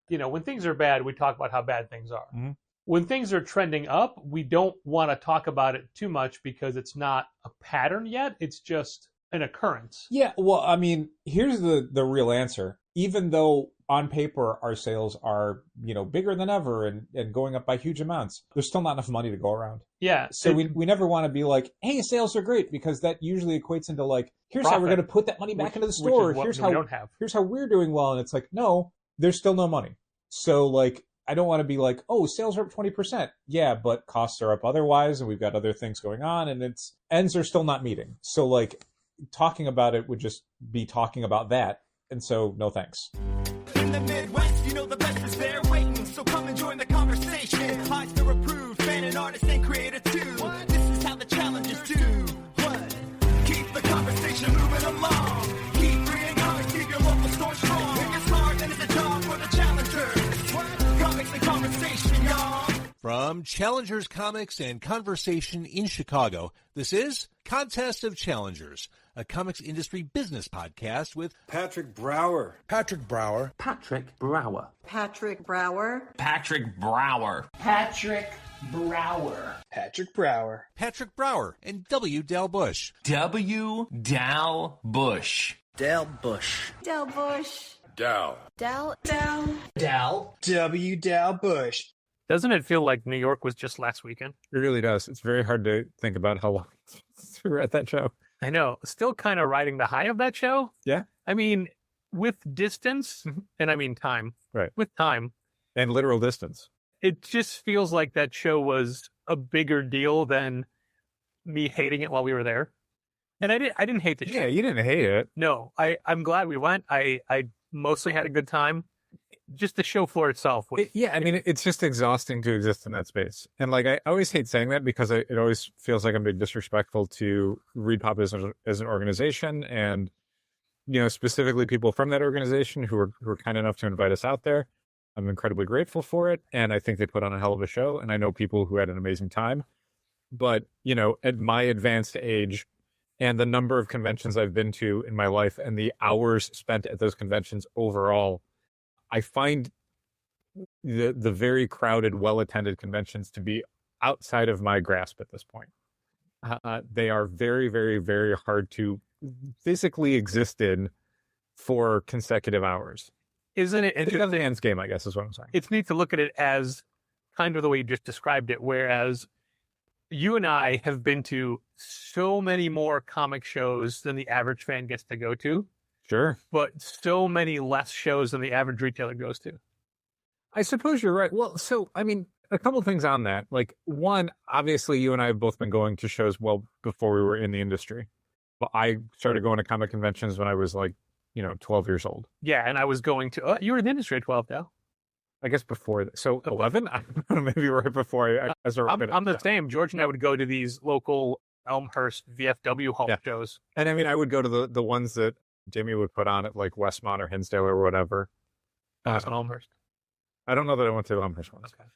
when things are bad, we talk about how bad things are. Mm-hmm. When things are trending up, we don't want to talk about it too much because it's not a pattern yet. It's just an occurrence. Yeah, well, I mean, here's the real answer. Even though on paper our sales are, bigger than ever and going up by huge amounts, there's still not enough money to go around. Yeah. So we never want to be like, hey, sales are great, because that usually equates into like, here's profit, how we're going to put that money back into the store. Here's how we're doing well. And it's like, no, there's still no money. So like, I don't want to be like, oh, sales are up 20%. Yeah, but costs are up otherwise, and we've got other things going on, and its ends are still not meeting. So like, talking about it would just be talking about that. And so, no thanks. In the Midwest, the best is there waiting. So come and join the conversation. Highs to approved, fan and artist and creator too. This is how the challenges do. What? Keep the conversation moving along. Keep reading comics, keep your local store strong. It gets hard, and it's a job for the challengers. What? Comics and conversation, y'all. From Challengers Comics and Conversation in Chicago, this is Contest of Challengers, a comics industry business podcast with Patrick Brower. Patrick Brower. Patrick Brower. Patrick Brower. Patrick Brower. Patrick Brower. Patrick Brower. Patrick Brower and W. Dal Bush. W. Dal Bush. Dal Bush. Dal Bush. Dal. Dal. Dal. Dal. W. Dal Bush. Doesn't it feel like New York was just last weekend? It really does. It's very hard to think about how long we were at that show. I know. Still kind of riding the high of that show. Yeah. I mean, with distance, and I mean time. Right. With time. And literal distance. It just feels like that show was a bigger deal than me hating it while we were there. And I didn't hate the show. Yeah, you didn't hate it. No, I'm glad we went. I mostly had a good time. Just the show floor itself. It's just exhausting to exist in that space. And like, I always hate saying that because it always feels like I'm being disrespectful to ReadPop as an organization, and, specifically people from that organization who were kind enough to invite us out there. I'm incredibly grateful for it. And I think they put on a hell of a show. And I know people who had an amazing time. But, at my advanced age and the number of conventions I've been to in my life and the hours spent at those conventions overall, I find the very crowded, well-attended conventions to be outside of my grasp at this point. They are very, very, very hard to physically exist in for consecutive hours. Isn't it interesting? It's the ends game, I guess, is what I'm saying. It's neat to look at it as kind of the way you just described it, whereas you and I have been to so many more comic shows than the average fan gets to go to. Sure. But so many less shows than the average retailer goes to. I suppose you're right. Well, so, I mean, a couple things on that. Like, one, obviously, you and I have both been going to shows well before we were in the industry. But I started going to comic conventions when I was 12 years old. Yeah, and I was going to... you were in the industry at 12 now. I guess before that. So 11? I don't know, maybe right before I I'm the same. George and I would go to these local Elmhurst VFW hall shows. And I mean, I would go to the ones that Jimmy would put on at like Westmont or Hinsdale or whatever. Elmhurst. I don't know that I went to the Elmhurst ones. Okay.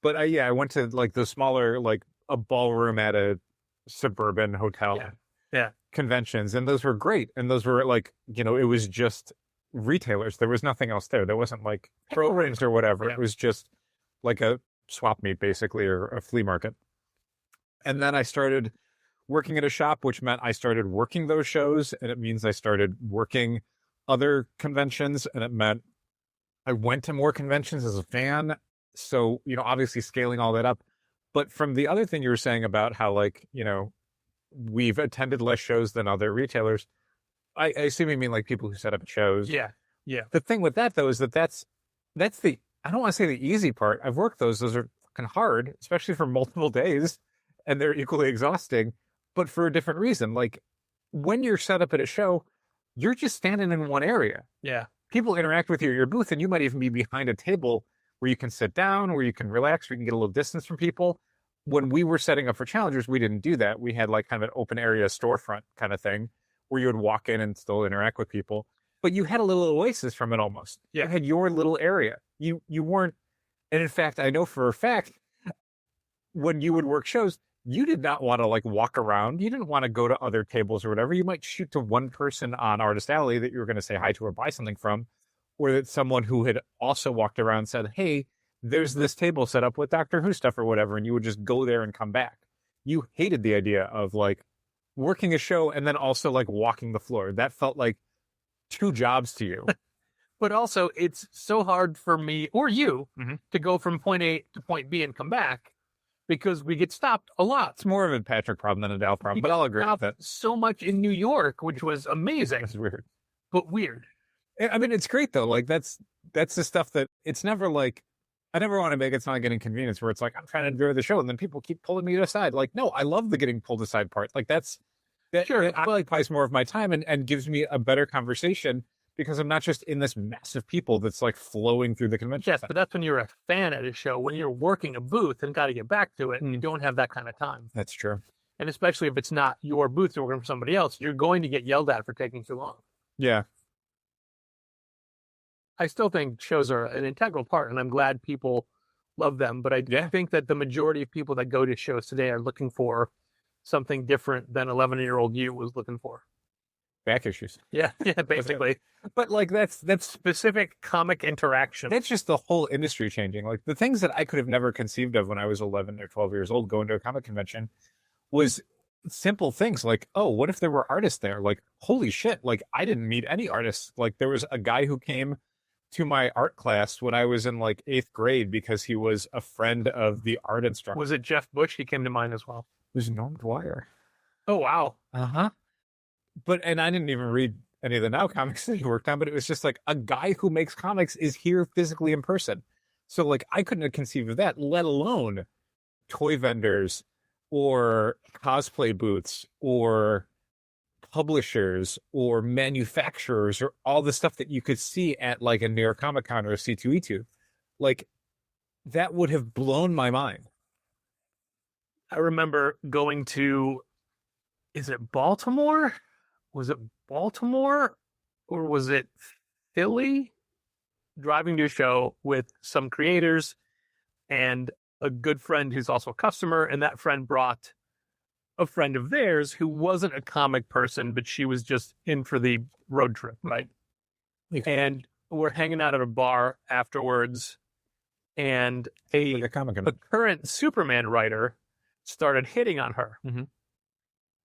But I went to like the smaller, like a ballroom at a suburban hotel conventions. And those were great. And those were like, it was just retailers. There was nothing else there. There wasn't like programs or whatever. Yeah. It was just like a swap meet basically, or a flea market. And then I started working at a shop, which meant I started working those shows, and it means I started working other conventions, and it meant I went to more conventions as a fan. So, obviously scaling all that up. But from the other thing you were saying about how we've attended less shows than other retailers, I assume you mean like people who set up shows. Yeah. Yeah. The thing with that though is that's the, I don't want to say the easy part. I've worked those are fucking hard, especially for multiple days, and they're equally exhausting, but for a different reason. Like when you're set up at a show, you're just standing in one area. Yeah. People interact with you at your booth, and you might even be behind a table where you can sit down, where you can relax, where you can get a little distance from people. When we were setting up for Challengers, we didn't do that. We had like kind of an open area storefront kind of thing where you would walk in and still interact with people. But you had a little oasis from it almost. Yeah. You had your little area. You weren't, and in fact, I know for a fact, when you would work shows, you did not want to like walk around. You didn't want to go to other tables or whatever. You might shoot to one person on Artist Alley that you were going to say hi to or buy something from, or that someone who had also walked around said, hey, there's this table set up with Doctor Who stuff or whatever, and you would just go there and come back. You hated the idea of like working a show and then also like walking the floor. That felt like two jobs to you. But also, it's so hard for me or you to go from point A to point B and come back because we get stopped a lot. It's more of a Patrick problem than a Dal problem, but I'll agree with that. So much in New York, which was amazing. It's weird. But weird. I mean, it's great though. Like that's the stuff that it's never like, I never want to make it sound like an inconvenience where it's like, I'm trying to enjoy the show. And then people keep pulling me aside. Like, no, I love the getting pulled aside part. Like that occupies more of my time and gives me a better conversation because I'm not just in this mass of people that's like flowing through the convention. Yes, but that's when you're a fan at a show. When you're working a booth and got to get back to it, and you don't have that kind of time. That's true. And especially if it's not your booth, you're working for somebody else, you're going to get yelled at for taking too long. Yeah. I still think shows are an integral part, and I'm glad people love them. But I think that the majority of people that go to shows today are looking for something different than 11-year-old you was looking for. Back issues. Yeah, basically. But like that's specific comic interaction. That's just the whole industry changing. Like the things that I could have never conceived of when I was 11 or 12 years old going to a comic convention was simple things like, oh, what if there were artists there? Like, holy shit, like I didn't meet any artists. Like there was a guy who came to my art class when I was in like 8th grade because he was a friend of the art instructor. Was it Jeff Bush? He came to mind as well. It was Norm Dwyer. Oh, wow. Uh-huh. And I didn't even read any of the Now comics that he worked on, but it was just like a guy who makes comics is here physically in person. So like I couldn't have conceived of that, let alone toy vendors or cosplay booths or publishers or manufacturers or all the stuff that you could see at like a New York Comic Con or a C2E2. Like that would have blown my mind. I remember going to, is it Baltimore? Was it Baltimore or was it Philly? Driving to a show with some creators and a good friend who's also a customer. And that friend brought a friend of theirs who wasn't a comic person, but she was just in for the road trip, right? And we're hanging out at a bar afterwards. And a current Superman writer started hitting on her. Mm-hmm.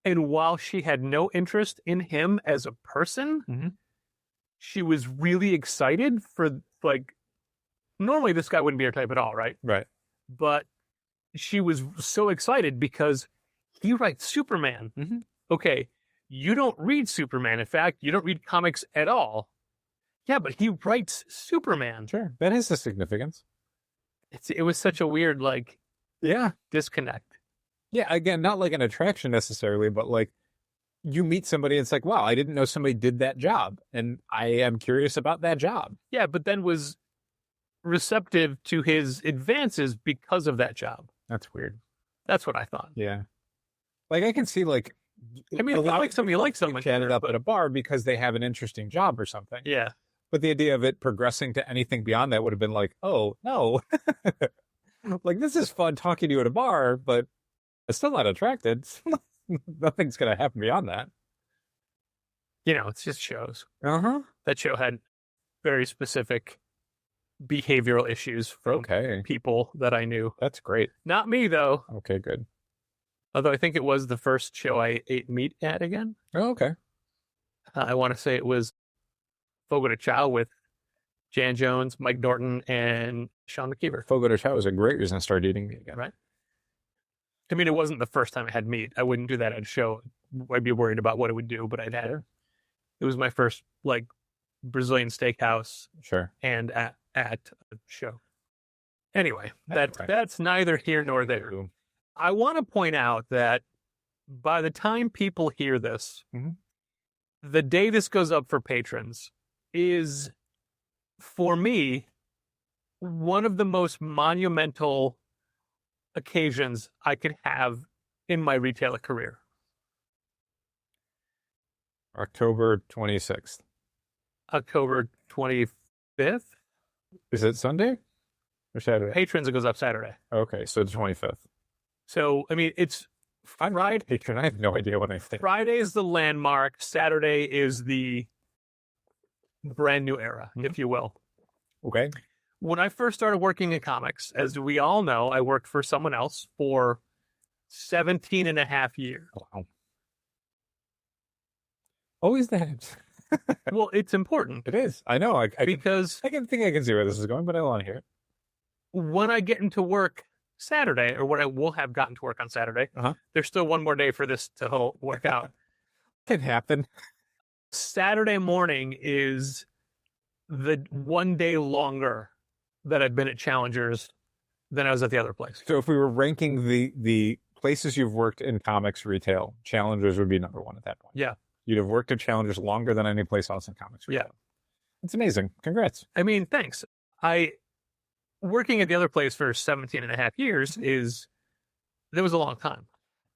And while she had no interest in him as a person, she was really excited for, like, normally this guy wouldn't be her type at all, right? Right. But she was so excited because he writes Superman. Okay, you don't read Superman. In fact, you don't read comics at all. Yeah, but he writes Superman. Sure. That has a significance. It was such a weird, like, disconnect. Yeah, again, not like an attraction necessarily, but like you meet somebody and it's like, wow, I didn't know somebody did that job. And I am curious about that job. Yeah, but then was receptive to his advances because of that job. That's weird. That's what I thought. Yeah. Like I can see like, I mean, if you like someone chatted up at a bar because they have an interesting job or something. Yeah. But the idea of it progressing to anything beyond that would have been like, oh, no. Like, this is fun talking to you at a bar, but I'm still not attracted. Nothing's going to happen beyond that. You know, it's just shows. Uh-huh. That show had very specific behavioral issues from people that I knew. That's great. Not me, though. Okay, good. Although I think it was the first show I ate meat at again. Oh, okay. I want to say it was Fogo de Chao with Jan Jones, Mike Norton, and Sean McKeever. Fogo de Chao was a great reason to start eating meat again. Right. I mean, it wasn't the first time I had meat. I wouldn't do that at a show. I'd be worried about what it would do, but I'd had it. It was my first, like, Brazilian steakhouse. Sure. And at a show. Anyway, that's neither here nor there. I want to point out that by the time people hear this, the day this goes up for patrons is, for me, one of the most monumental occasions I could have in my retailer career. October 26th. October 25th? Is it Sunday or Saturday? Patrons, it goes up Saturday. Okay, so the 25th. So, I mean, it's Friday. Patron, I have no idea what I think. Friday is the landmark. Saturday is the brand new era, if you will. Okay. When I first started working in comics, as we all know, I worked for someone else for 17 and a half years. Wow. Always that. Well, it's important It is. I know. because I can think I can see where this is going, but I want to hear it. when I get into work Saturday, or when I will have gotten to work on Saturday, there's still one more day for this to whole work out. Can happen. Saturday morning is the one day longer that I've been at Challengers than I was at the other place. So if we were ranking the places you've worked in comics retail, Challengers would be number one at that point. Yeah. You'd have worked at Challengers longer than any place else in comics retail. Yeah. It's amazing. Congrats. I mean, thanks. Working at the other place for 17 and a half years that was a long time.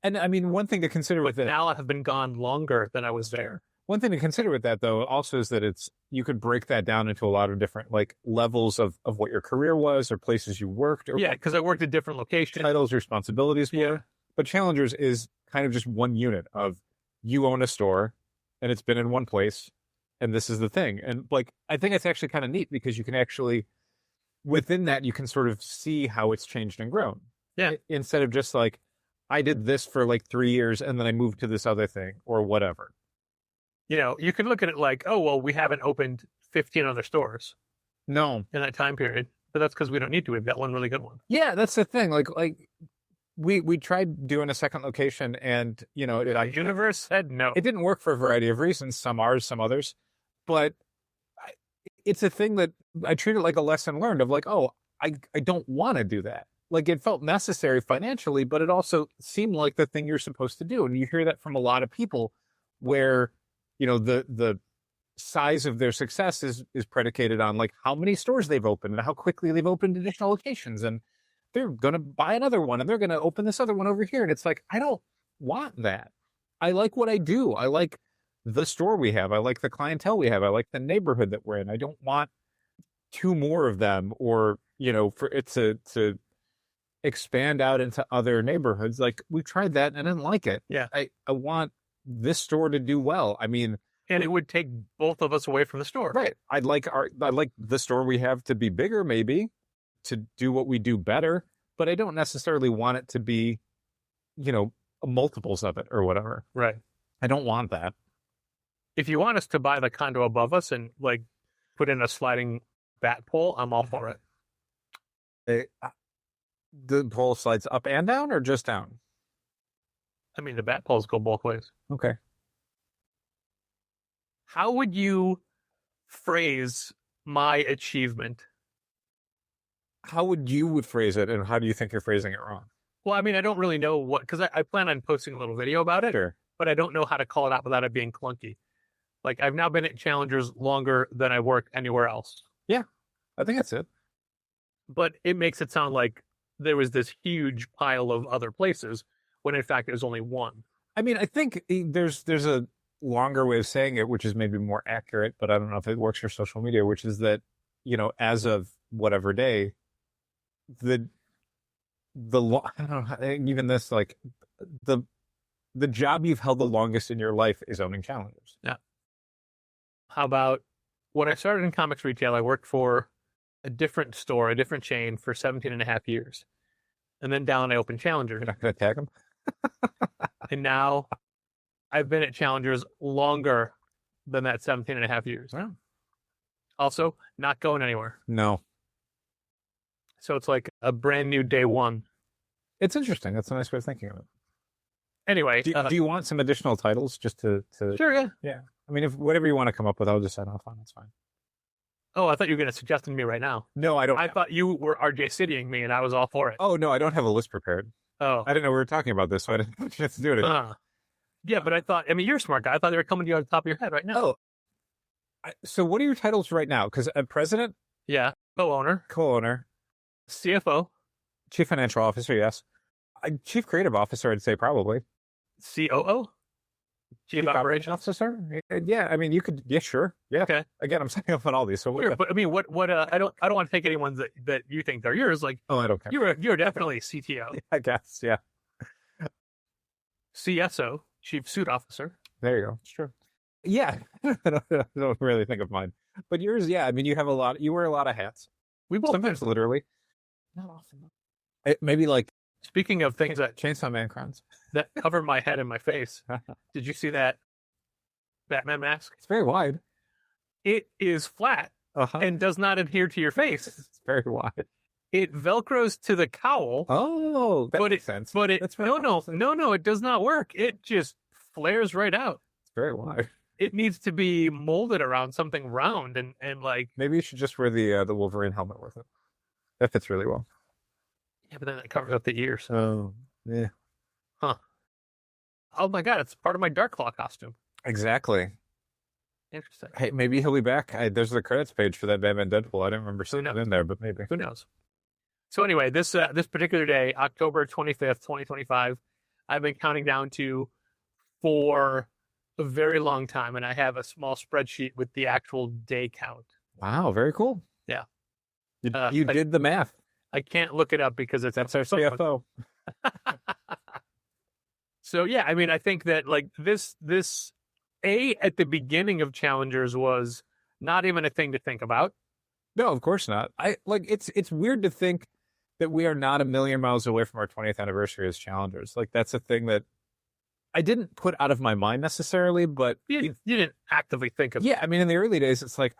And I mean, one thing to consider with But it, now I have been gone longer than I was there. one thing to consider with that though, also is that you could break that down into a lot of different like levels of what your career was or places you worked or Yeah, because I worked at different locations. titles, responsibilities. Yeah. But Challengers is kind of just one unit of you own a store and it's been in one place and this is the thing. And like, I think it's actually kind of neat because you can actually, within that, you can sort of see how it's changed and grown. Yeah. Instead of just like, I did this for like 3 years and then I moved to this other thing or whatever. You know, you could look at it like, oh, well, we haven't opened 15 other stores No. in that time period. But that's because we don't need to. We've got one really good one. Yeah, that's the thing. Like we tried doing a second location and, you know, The universe said no. it didn't work for a variety of reasons. Some ours, some others. But it's a thing that I treat it like a lesson learned of like, oh, I don't want to do that. Like it felt necessary financially, but it also seemed like the thing you're supposed to do. And you hear that from a lot of people where, you know, the size of their success is predicated on like how many stores they've opened and how quickly they've opened additional locations. And they're going to buy another one and they're going to open this other one over here. And it's like, I don't want that. I like what I do. I like the store we have. I like the clientele we have. I like the neighborhood that we're in. I don't want two more of them or, you know, for it to expand out into other neighborhoods. Like we tried that and I didn't like it. Yeah. I want this store to do well. I mean, And it would take both of us away from the store. right. I'd like the store we have to be bigger, maybe to do what we do better, but I don't necessarily want it to be, you know, multiples of it or whatever. Right. I don't want that. If you want us to buy the condo above us and like put in a sliding bat pole, I'm all for it. The pole slides up and down or just down? I mean, the bat poles go both ways. Okay. How would you phrase my achievement? How would you phrase it, and how do you think you're phrasing it wrong? Well, I mean, I don't really know what, because I plan on posting a little video about it, Sure. but I don't know how to call it out without it being clunky. Like, I've now been at Challengers longer than I work anywhere else. I think that's it. But it makes it sound like there was this huge pile of other places, when in fact it was only one. I mean, I think there's a longer way of saying it, which is maybe more accurate, but I don't know if it works for social media, which is that, you know, as of whatever day, I don't know, even this, like the job you've held the longest in your life is owning Challengers. Yeah. How about when I started in comics retail, I worked for a different store, a different chain for 17 and a half years. And then down I opened Challengers. You're not going to tag them? And now I've been at Challengers longer than that 17 and a half years. Wow. Also, not going anywhere. No. So it's like a brand new day one. It's interesting. That's a nice way of thinking of it. Anyway. Do you want some additional titles just to Sure, yeah. Yeah. I mean, if whatever you want to come up with, I'll just sign off on. It's fine. Oh, I thought you were going to suggest them to me right now. No, I don't. I thought you were RJ Citying me and I was all for it. Oh, no, I don't have a list prepared. Oh. I didn't know we were talking about this, so I didn't have a chance to do it. Yeah, but I thought, I mean, you're a smart guy. I thought they were coming to you on the top of your head right now. Oh. So what are your titles right now? Because president, Yeah. Co-owner, co-owner, CFO, chief financial officer, yes. Chief creative officer, I'd say probably. COO, Chief Operations Officer? Yeah, I mean, you could, yeah, sure. Yeah. Okay. Again, I'm signing up on all these. So Sure, but I mean, what? I don't want to take any ones that you think they're yours. Like, oh, I don't care. you're definitely CTO, I guess, yeah. CSO, Chief Suit Officer. There you go. It's true. Yeah. I don't really think of mine. But yours, yeah. I mean, you wear a lot of hats. We both. Sometimes literally. Not often. Maybe like Speaking of things Chainsaw Man crowns. that cover my head and my face, did you see that Batman mask? It's very wide. It is flat and does not adhere to your face. It's very wide. It velcros to the cowl. Oh, that makes sense. But That's very no, it does not work. It just flares right out. It's very wide. It needs to be molded around something round and like. Maybe you should just wear the Wolverine helmet with it. That fits really well. Yeah, but then it covers up the ears. Oh, yeah. Huh. Oh my God, it's part of my Dark Claw costume. Exactly. Interesting. Hey, maybe he'll be back. There's the credits page for that Batman Deadpool. I didn't remember seeing it in there, but maybe. Who knows? So anyway, this particular day, October 25th, 2025, I've been counting down to for a very long time, and I have a small spreadsheet with the actual day count. Wow, very cool. Yeah. You did the math. I can't look it up because That's our CFO. So yeah, I mean, I think that like this at the beginning of Challengers was not even a thing to think about. No, of course not. It's weird to think that we are not a million miles away from our 20th anniversary as challengers. Like that's a thing that I didn't put out of my mind necessarily, but You didn't actively think of. Yeah, I mean, in the early days, it's like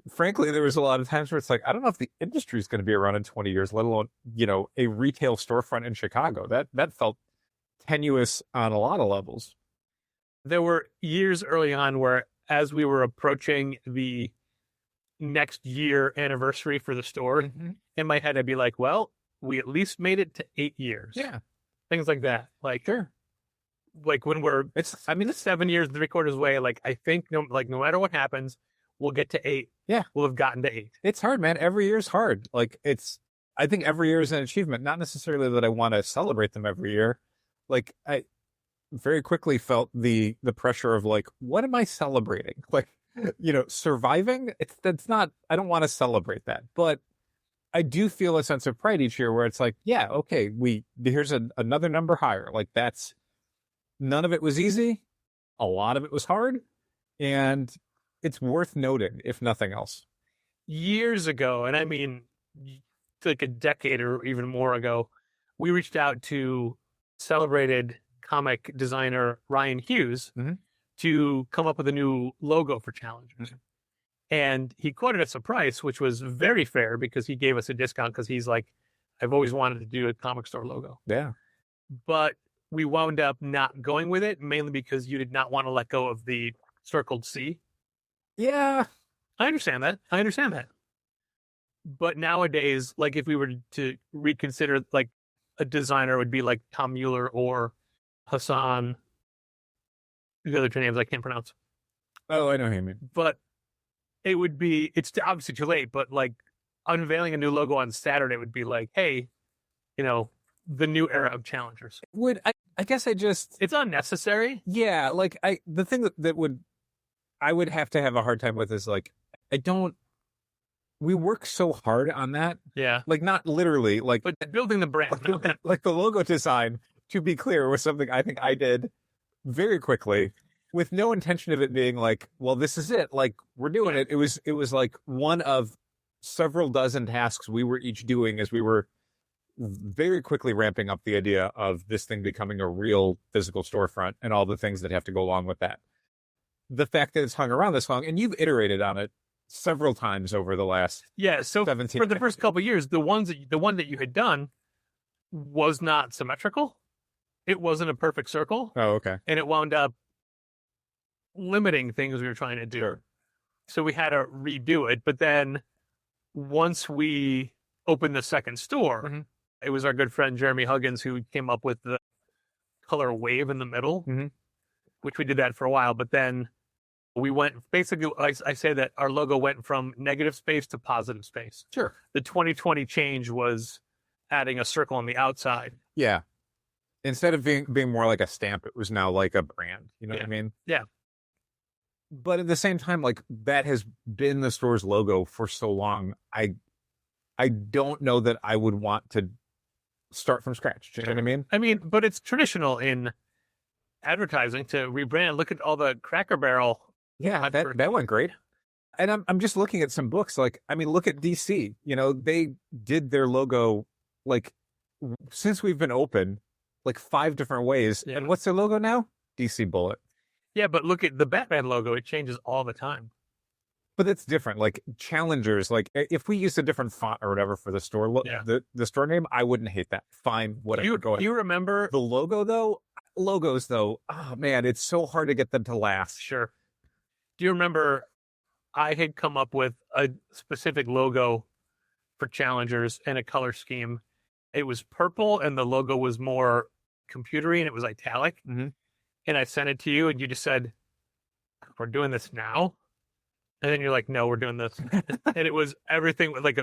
frankly, there was a lot of times where it's like, I don't know if the industry is going to be around in 20 years, let alone, a retail storefront in Chicago. That felt tenuous on a lot of levels. There were years early on where, as we were approaching the next year anniversary for the store, in my head, I'd be like, well, we at least made it to 8 years. Yeah. Things like that. Like, sure. Like when it's 7 years, 3/4 way. Like, I think no matter what happens, we'll get to 8. Yeah. We'll have gotten to 8. It's hard, man. Every year's hard. Like I think every year is an achievement. Not necessarily that I want to celebrate them every year. Like I very quickly felt the pressure of like, what am I celebrating? Like, surviving. That's not, I don't want to celebrate that, but I do feel a sense of pride each year where it's like, yeah, okay, here's another number higher. Like none of it was easy. A lot of it was hard. And it's worth noting, if nothing else. Years ago, and I mean like a decade or even more ago, we reached out to celebrated comic designer Ryan Hughes to come up with a new logo for Challengers. And he quoted us a price, which was very fair because he gave us a discount because he's like, I've always wanted to do a comic store logo. Yeah. But we wound up not going with it, mainly because you did not want to let go of the circled C. Yeah. I understand that. But nowadays, like if we were to reconsider, like a designer would be like Tom Mueller or Hassan. The other two names I can't pronounce. Oh, I know who you mean. But it's obviously too late, but like unveiling a new logo on Saturday would be like, hey, the new era of challengers. I guess it's unnecessary. Yeah. Like the thing I would have to have a hard time with is like, we work so hard on that. Yeah. Like not literally like, but building the brand, like the logo design, to be clear, was something I think I did very quickly with no intention of it being like, well, this is it. Like we're doing it. It was like one of several dozen tasks we were each doing as we were very quickly ramping up the idea of this thing becoming a real physical storefront and all the things that have to go along with that. The fact that it's hung around this long and you've iterated on it several times over the last so 17 for the first couple of years, the one that you had done was not symmetrical. It wasn't a perfect circle. Oh, okay. And it wound up limiting things we were trying to do. Sure. So we had to redo it. But then once we opened the second store, it was our good friend Jeremy Huggins who came up with the color wave in the middle, which we did that for a while. But then we went, basically, I say that our logo went from negative space to positive space. Sure. The 2020 change was adding a circle on the outside. Yeah. Instead of being more like a stamp, it was now like a brand. You know what I mean? Yeah. But at the same time, like that has been the store's logo for so long. I don't know that I would want to start from scratch. Do you know what I mean? I mean, but it's traditional in advertising to rebrand. Look at all the Cracker Barrel Yeah, that went great. And I'm just looking at some books. Like, I mean, look at DC. You know, they did their logo like since we've been open, like 5 different ways. Yeah. And what's their logo now? DC Bullet. Yeah, but look at the Batman logo. It changes all the time. But it's different. Like Challengers, like if we used a different font or whatever for the store, the store name, I wouldn't hate that. Fine, whatever. Go ahead. You remember The logo though? Logos though, oh man, it's so hard to get them to last. Sure. Do you remember I had come up with a specific logo for Challengers and a color scheme? It was purple and the logo was more computery and it was italic. Mm-hmm. And I sent it to you and you just said, "We're doing this now?" And then you're like, "No, we're doing this." And it was everything like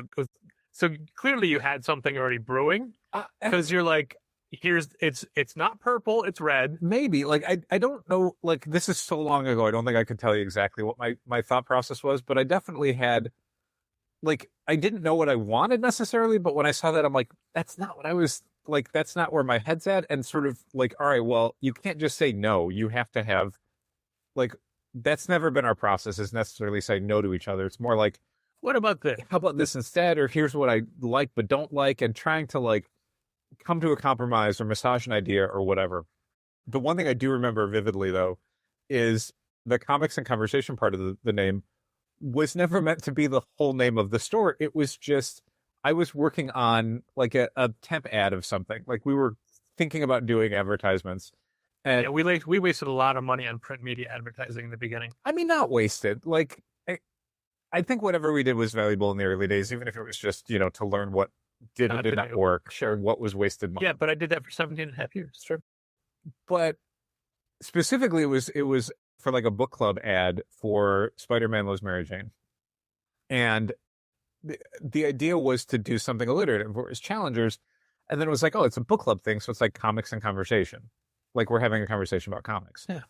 so clearly you had something already brewing because you're like, it's not purple, it's red. Maybe like I don't know, like this is so long ago, I don't think I could tell you exactly what my thought process was, but I definitely had, like, I didn't know what I wanted necessarily, but when I saw that, I'm like, that's not what I was like, that's not where my head's at. And sort of like, all right, well, you can't just say no, you have to have, like, that's never been our process, is necessarily say no to each other. It's more like, what about this? How about this instead? Or here's what I like but don't like, and trying to like come to a compromise or massage an idea or whatever. The one thing I do remember vividly though is the comics and conversation part of the name was never meant to be the whole name of the store. It was just, I was working on like a temp ad of something. Like we were thinking about doing advertisements. And yeah, we wasted a lot of money on print media advertising in the beginning. I mean, not wasted. Like, I think whatever we did was valuable in the early days, even if it was just, to learn what did or did not work. Sure. What was wasted money. Yeah, but I did that for 17 and a half years. Sure. But specifically, it was for like a book club ad for Spider-Man Loves Mary Jane. And the idea was to do something alliterative for his challengers. And then it was like, oh, it's a book club thing. So it's like comics and conversation. Like we're having a conversation about comics. Yeah.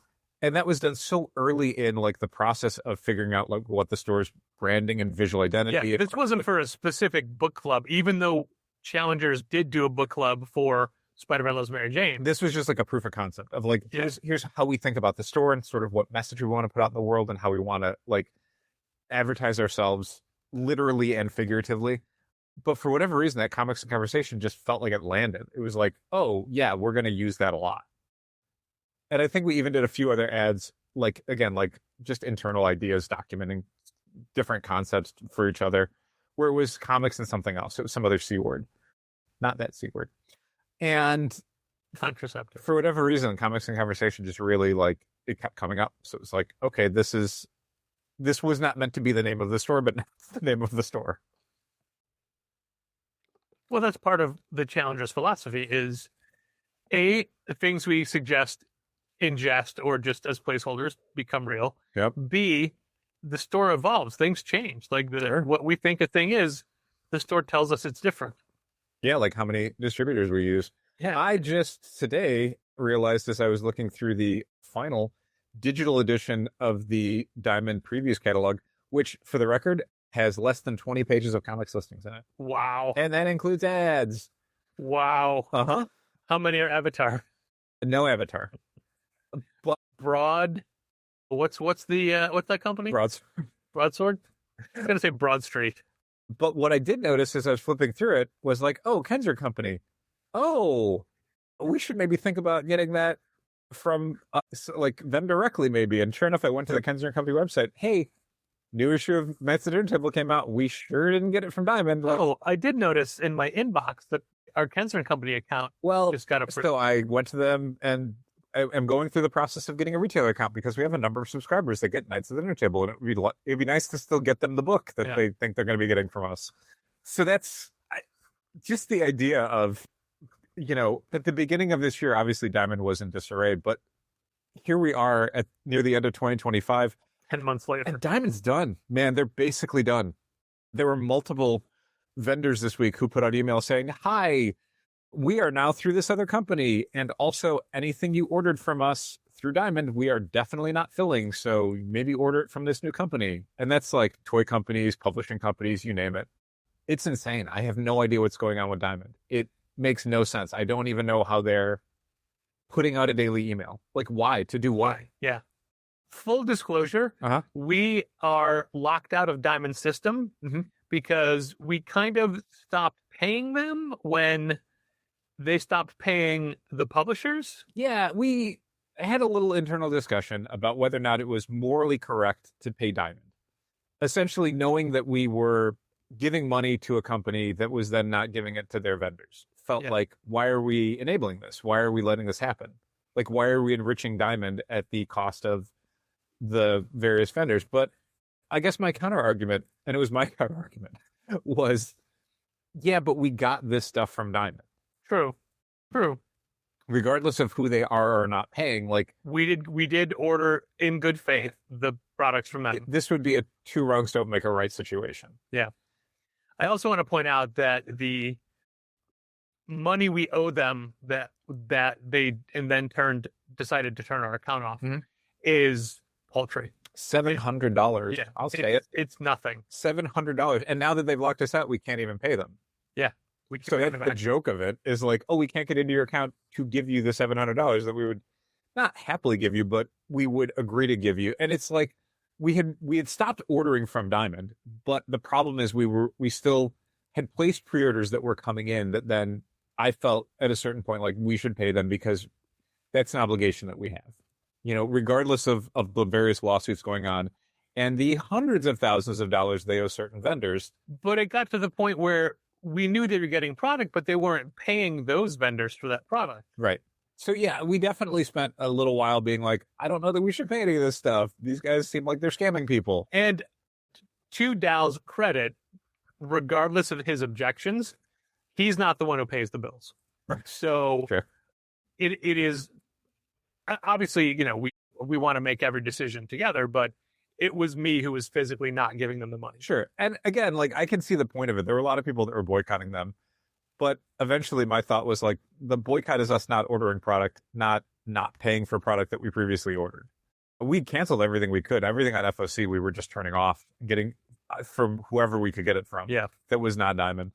And that was done so early in like the process of figuring out like what the store's branding and visual identity. Yeah, this wasn't for a specific book club, even though Challengers did do a book club for Spider-Man Loves Mary Jane. This was just like a proof of concept of like, here's how we think about the store and sort of what message we want to put out in the world and how we want to like advertise ourselves literally and figuratively. But for whatever reason, that comics and conversation just felt like it landed. It was like, oh yeah, we're going to use that a lot. And I think we even did a few other ads, like, again, like just internal ideas, documenting different concepts for each other, where it was comics and something else. It was some other C word, not that C word. And contraceptive. For whatever reason, comics and conversation just really like, it kept coming up. So it was like, okay, this was not meant to be the name of the store, but now it's the name of the store. Well, that's part of the Challenger's philosophy is A, the things we suggest in jest or just as placeholders become real. Yep. B, the store evolves. Things change. Like what we think a thing is, the store tells us it's different. Yeah, like how many distributors we use. Yeah. I just today realized as I was looking through the final digital edition of the Diamond Previews catalog, which for the record has less than 20 pages of comics listings in it. Wow. And that includes ads. Wow. Uh-huh. How many are Avatar? No Avatar. Broad. What's that company? Broadsword. I was gonna say Broad Street. But what I did notice as I was flipping through it was like, oh, Kenzer Company. Oh, we should maybe think about getting that from like them directly, maybe. And sure enough, I went to the Kenzer Company website. Hey, new issue of Knights of the Dinner Table came out. We sure didn't get it from Diamond. Oh, I did notice in my inbox that our Kenzer Company account just got a. So I went to them and I'm going through the process of getting a retailer account because we have a number of subscribers that get Knights of the Dinner Table, and it'd be nice to still get them the book that they think they're going to be getting from us. So that's just the idea of, at the beginning of this year, obviously Diamond was in disarray, but here we are at near the end of 2025. 10 months later. And Diamond's done. Man, they're basically done. There were multiple vendors this week who put out emails saying, hi, we are now through this other company. And also anything you ordered from us through Diamond, we are definitely not filling. So maybe order it from this new company. And that's like toy companies, publishing companies, you name it. It's insane. I have no idea what's going on with Diamond. It makes no sense. I don't even know how they're putting out a daily email. Like why? To do what? Yeah. full disclosure, Uh-huh. we are locked out of Diamond System because we kind of stopped paying them when they stopped paying the publishers. Yeah, we had a little internal discussion about whether or not it was morally correct to pay Diamond. Essentially, knowing that we were giving money to a company that was then not giving it to their vendors. Felt like, why are we enabling this? Why are we letting this happen? Like, why are we enriching Diamond at the cost of the various vendors? But I guess my counter argument, and it was my counter argument, was, yeah, but we got this stuff from Diamond. True. Regardless of who they are or not paying, like We did order in good faith the products from them. this would be a two wrongs don't make a right situation. Yeah. I also want to point out that the money we owe them that they and then decided to turn our account off is paltry. $700. Yeah, I'll say it. It's nothing. $700. And now that they've locked us out, we can't even pay them. Yeah. So that's the joke of it is like, oh, we can't get into your account to give you the $700 that we would not happily give you, but we would agree to give you. And it's like we had stopped ordering from Diamond, but the problem is we still had placed pre-orders that were coming in that then I felt at a certain point like we should pay them because that's an obligation that we have. You know, regardless of the various lawsuits going on and the hundreds of thousands of dollars they owe certain vendors. But it got to the point where we knew they were getting product, but they weren't paying those vendors for that product. Right. So, yeah, we definitely spent a little while being like, I don't know that we should pay any of this stuff. These guys seem like they're scamming people. And to Dow's credit, regardless of his objections, he's not the one who pays the bills. Right. So Sure. it is obviously, you know, we want to make every decision together, but it was me who was physically not giving them the money. Sure. And again, like I can see the point of it. There were a lot of people that were boycotting them. But eventually my thought was like, the boycott is us not ordering product, not paying for product that we previously ordered. We canceled everything we could. Everything at FOC we were just turning off, getting from whoever we could get it from. Yeah. That was not Diamond.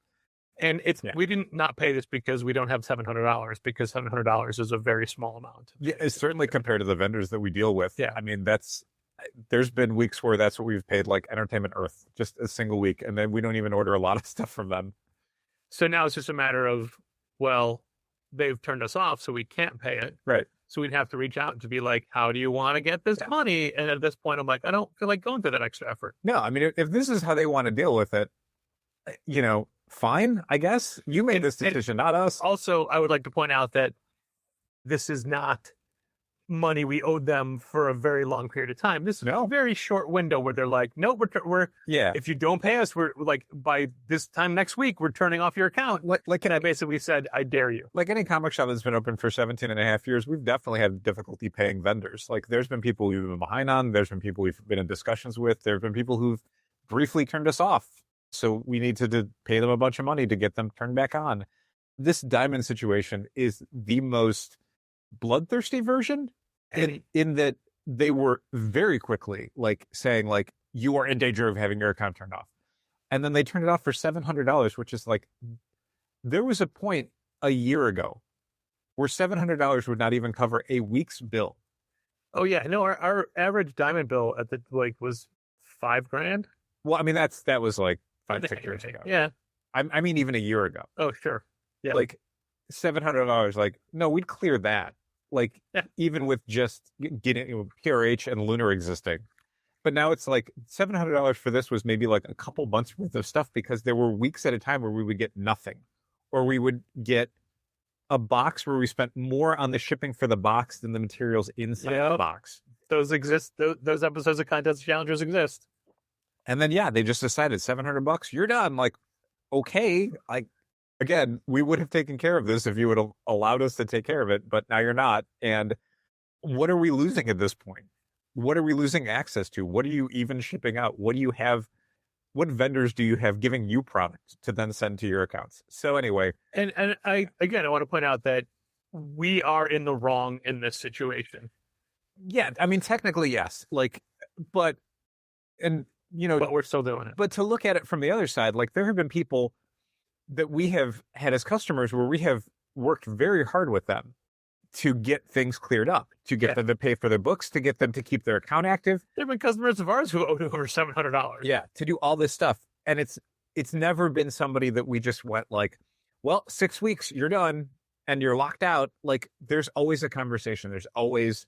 And we didn't not pay this because we don't have $700, because $700 is a very small amount. Yeah, it's certainly compared to the vendors that we deal with. Yeah. I mean, there's been weeks where that's what we've paid, like Entertainment Earth, just a single week. And then we don't even order a lot of stuff from them. So now it's just a matter of, well, they've turned us off, so we can't pay it. Right. So we'd have to reach out to be like, how do you want to get this money? And at this point, I'm like, I don't feel like going through that extra effort. No, I mean, if this is how they want to deal with it, you know, fine, I guess. You made this decision, not us. Also, I would like to point out that this is not money we owed them for a very long period of time. This is a very short window where they're like, no, we're if you don't pay us, we're like, by this time next week, we're turning off your account. And I basically said, I dare you. Like any comic shop that's been open for 17 and a half years, we've definitely had difficulty paying vendors. Like there's been people we've been behind on. There's been people we've been in discussions with. There have been people who've briefly turned us off. So we need to pay them a bunch of money to get them turned back on. This Diamond situation is the most bloodthirsty version in that they were very quickly like saying like, you are in danger of having your account turned off. And then they turned it off for $700, which is like, there was a point a year ago where $700 would not even cover a week's bill. Oh yeah. No, our average Diamond bill at the was $5,000. Well, I mean, that was like 5-6 years ago. Yeah. I mean, even a year ago. Oh, sure. Yeah. Like $700, like, no, we'd clear that. Like, even with just getting PRH and Lunar existing. But now it's like $700 for this was maybe like a couple months worth of stuff because there were weeks at a time where we would get nothing. Or we would get a box where we spent more on the shipping for the box than the materials inside the box. Those exist. Those episodes of Contest Challengers exist. And then, they just decided $700, you're done. Like, okay, like, again, we would have taken care of this if you would have allowed us to take care of it, but now you're not. And what are we losing at this point? What are we losing access to? What are you even shipping out? What do you have? What vendors do you have giving you product to then send to your accounts? So anyway. And I want to point out that we are in the wrong in this situation. Yeah, I mean, technically, yes. Like, but we're still doing it. But to look at it from the other side, like there have been people that we have had as customers where we have worked very hard with them to get things cleared up, to get them to pay for their books, to get them to keep their account active. There have been customers of ours who owed over $700. Yeah, to do all this stuff. And it's never been somebody that we just went like, well, 6 weeks, you're done and you're locked out. Like, there's always a conversation. There's always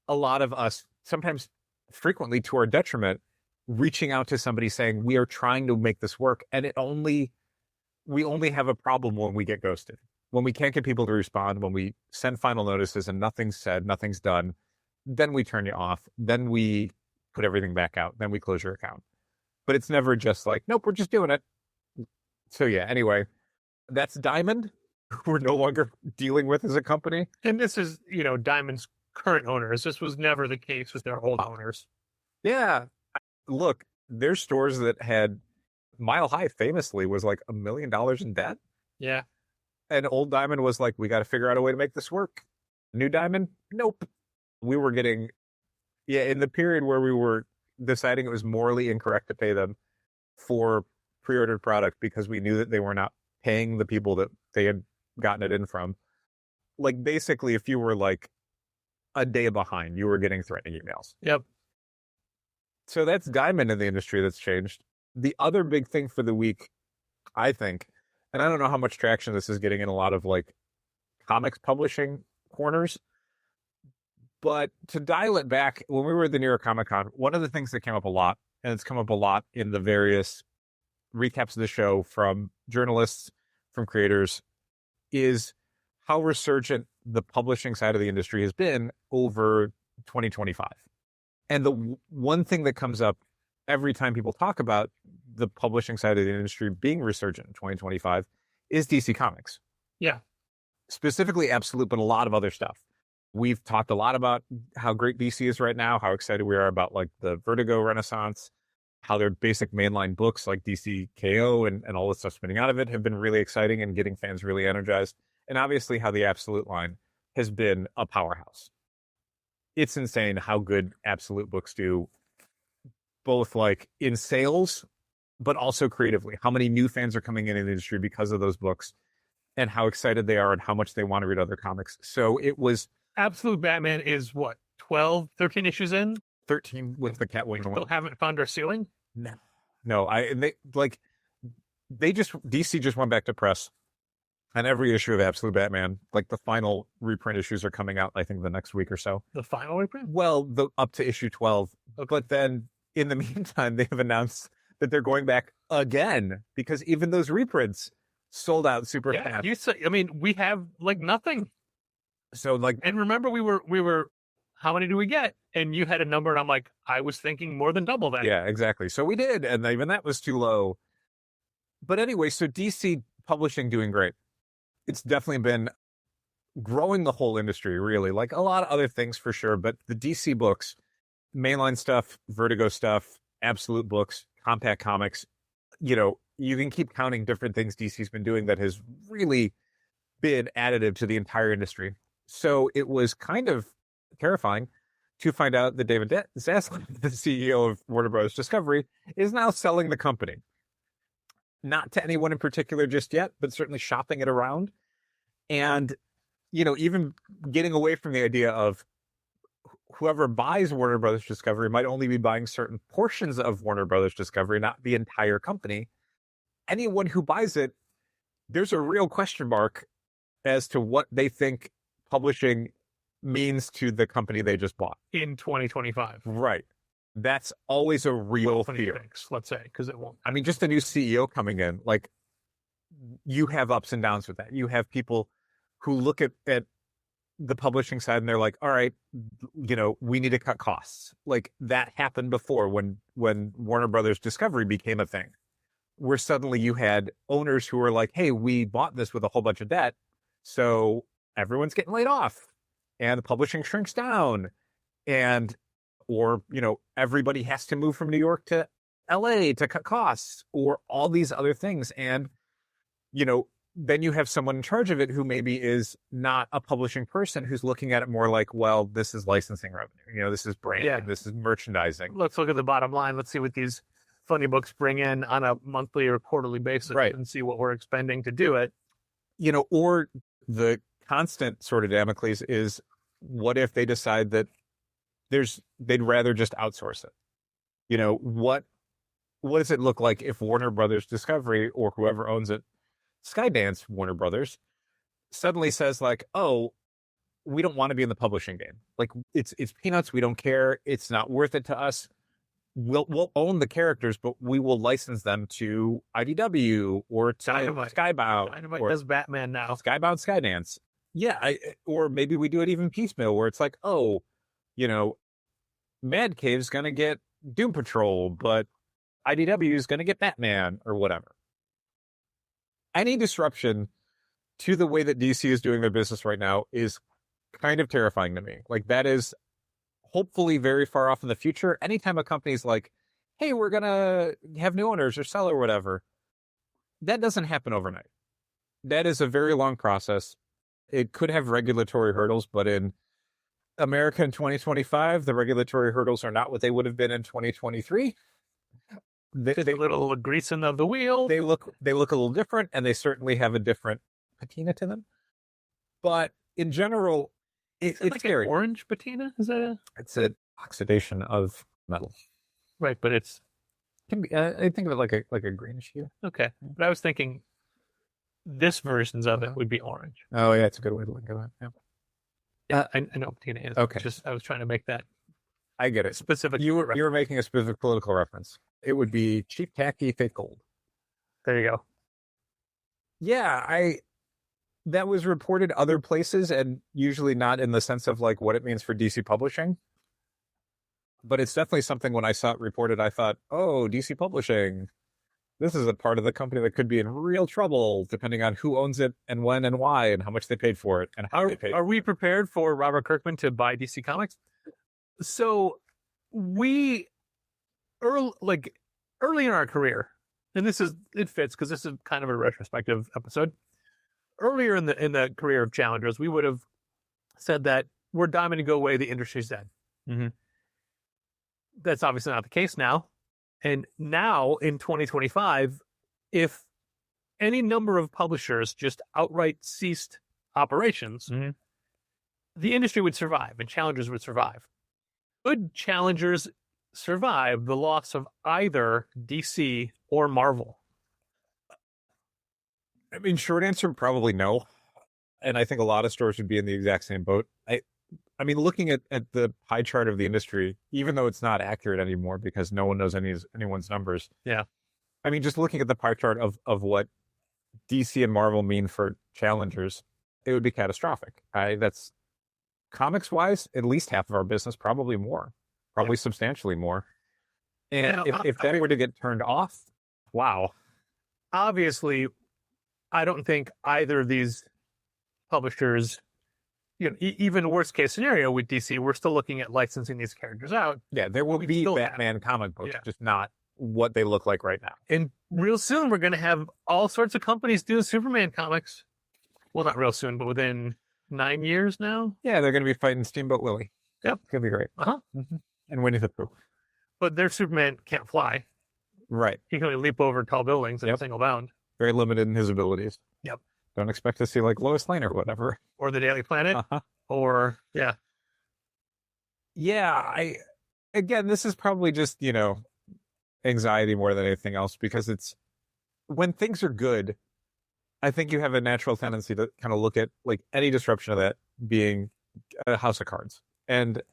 a lot of us, sometimes frequently to our detriment, reaching out to somebody saying, we are trying to make this work. And we only have a problem when we get ghosted, when we can't get people to respond, when we send final notices and nothing's said, nothing's done, then we turn you off, then we put everything back out, then we close your account. But it's never just like, nope, we're just doing it. So yeah, anyway, that's Diamond, who we're no longer dealing with as a company. And this is, Diamond's current owners. This was never the case with their old owners. Yeah. Look, there's stores that had Mile High famously was like $1 million in debt. Yeah. And old Diamond was like, we got to figure out a way to make this work. New Diamond, nope. We were getting, in the period where we were deciding it was morally incorrect to pay them for pre-ordered product because we knew that they were not paying the people that they had gotten it in from. Like, basically, if you were like a day behind, you were getting threatening emails. Yep. So that's Diamond in the industry that's changed. The other big thing for the week, I think, and I don't know how much traction this is getting in a lot of like comics publishing corners, but to dial it back, when we were at the New York Comic Con, one of the things that came up a lot, and it's come up a lot in the various recaps of the show from journalists, from creators, is how resurgent the publishing side of the industry has been over 2025. And the one thing that comes up every time people talk about the publishing side of the industry being resurgent in 2025 is DC Comics. Yeah. Specifically Absolute, but a lot of other stuff. We've talked a lot about how great DC is right now, how excited we are about like the Vertigo Renaissance, how their basic mainline books like DC KO and all the stuff spinning out of it have been really exciting and getting fans really energized. And obviously how the Absolute line has been a powerhouse. It's insane how good Absolute books do, both like in sales, but also creatively. How many new fans are coming in the industry because of those books and how excited they are and how much they want to read other comics. So it was... Absolute Batman is what, 12, 13 issues in? 13 with the Catwing. Still haven't found our ceiling? No, DC just went back to press on every issue of Absolute Batman. Like the final reprint issues are coming out, I think, the next week or so. The final reprint? Well, up to issue 12. Okay. But then in the meantime, they have announced that they're going back again because even those reprints sold out super fast. We have like nothing. So like, and remember we were, how many do we get? And you had a number and I'm like, I was thinking more than double that. Yeah, exactly. So we did. And even that was too low. But anyway, so DC publishing doing great. It's definitely been growing the whole industry, really, like a lot of other things for sure. But the DC books, mainline stuff, Vertigo stuff, Absolute books, Compact Comics, you can keep counting different things DC's been doing that has really been additive to the entire industry. So it was kind of terrifying to find out that David Zaslav, the CEO of Warner Bros. Discovery, is now selling the company. Not to anyone in particular just yet, but certainly shopping it around. And, even getting away from the idea of whoever buys Warner Brothers Discovery might only be buying certain portions of Warner Brothers Discovery, not the entire company. Anyone who buys it, there's a real question mark as to what they think publishing means to the company they just bought. In 2025. Right. That's always a real fear. Let's say, because it won't. I mean, just a new CEO coming in, like, you have ups and downs with that. You have people who look at the publishing side and they're like, all right, we need to cut costs. Like that happened before when Warner Brothers Discovery became a thing, where suddenly you had owners who were like, hey, we bought this with a whole bunch of debt, so everyone's getting laid off and the publishing shrinks down or everybody has to move from New York to LA to cut costs or all these other things. And, then you have someone in charge of it who maybe is not a publishing person who's looking at it more like, well, this is licensing revenue. This is branding, This is merchandising. Let's look at the bottom line. Let's see what these funny books bring in on a monthly or quarterly basis, right, and see what we're expending to do it. Or the constant sort of Damocles is, what if they decide that they'd rather just outsource it? You know, what does it look like if Warner Brothers Discovery, or whoever owns it, Skydance Warner Brothers, suddenly says like, oh, we don't want to be in the publishing game. Like, it's peanuts. We don't care. It's not worth it to us. We'll own the characters, but we will license them to IDW or to Skybound. Dynamite or does Batman now. Skybound, Skydance. Yeah, or maybe we do it even piecemeal, where it's like, oh, you know, Mad Cave's going to get Doom Patrol, but IDW is going to get Batman or whatever. Any disruption to the way that DC is doing their business right now is kind of terrifying to me. Like, that is hopefully very far off in the future. Anytime a company's like, hey, we're going to have new owners or sell or whatever, that doesn't happen overnight. That is a very long process. It could have regulatory hurdles, but in America in 2025, the regulatory hurdles are not what they would have been in 2023. They a little greasing of the wheel. They look a little different, and they certainly have a different patina to them. But in general, it's like scary. An orange patina? Is that It's an oxidation of metal. right? But it's Can be, I think of it like a greenish hue. okay. But I was thinking this versions of it would be orange. Oh yeah, it's a good way to look at that. Yeah. Yeah, I know what patina is. Okay. I was trying to make that I get it. specific. You were making a specific political reference. It would be cheap, tacky, fake gold. There you go. Yeah, that was reported other places, and usually not in the sense of like what it means for DC publishing. But it's definitely something when I saw it reported, I thought, oh, DC publishing, this is a part of the company that could be in real trouble, depending on who owns it and when and why and how much they paid for it and how they paid. Are we prepared for Robert Kirkman to buy DC Comics? So we early in our career, and it fits because this is kind of a retrospective episode. Earlier in the career of Challengers, we would have said that we're diamond to go away, the industry's dead. Mm-hmm. That's obviously not the case now. And now in 2025, if any number of publishers just outright ceased operations, the industry would survive and Challengers would survive. Could Challengers survive the loss of either DC or Marvel? I mean, short answer, probably no. And I think a lot of stores would be in the exact same boat. I mean, looking at the pie chart of the industry, even though it's not accurate anymore because no one knows anyone's numbers. Yeah. I mean, just looking at the pie chart of what DC and Marvel mean for Challengers, it would be catastrophic. That's comics-wise, at least half of our business, probably more, probably substantially more. And if that were to get turned off, wow. Obviously, I don't think either of these publishers, even worst case scenario with DC, we're still looking at licensing these characters out. Yeah, there will be Batman comic books, just not what they look like right now. And real soon, we're going to have all sorts of companies doing Superman comics. Well, not real soon, but within 9 years now. Yeah, they're going to be fighting Steamboat Willie. Yep. It's going to be great. Uh-huh. Mm-hmm. And Winnie the Pooh. But their Superman can't fly. Right. He can only leap over tall buildings in a single bound. Very limited in his abilities. Yep. Don't expect to see like Lois Lane or whatever. Or the Daily Planet. Or, yeah. Yeah, again, this is probably just, anxiety more than anything else, because it's when things are good, I think you have a natural tendency to kind of look at like any disruption of that being a house of cards. And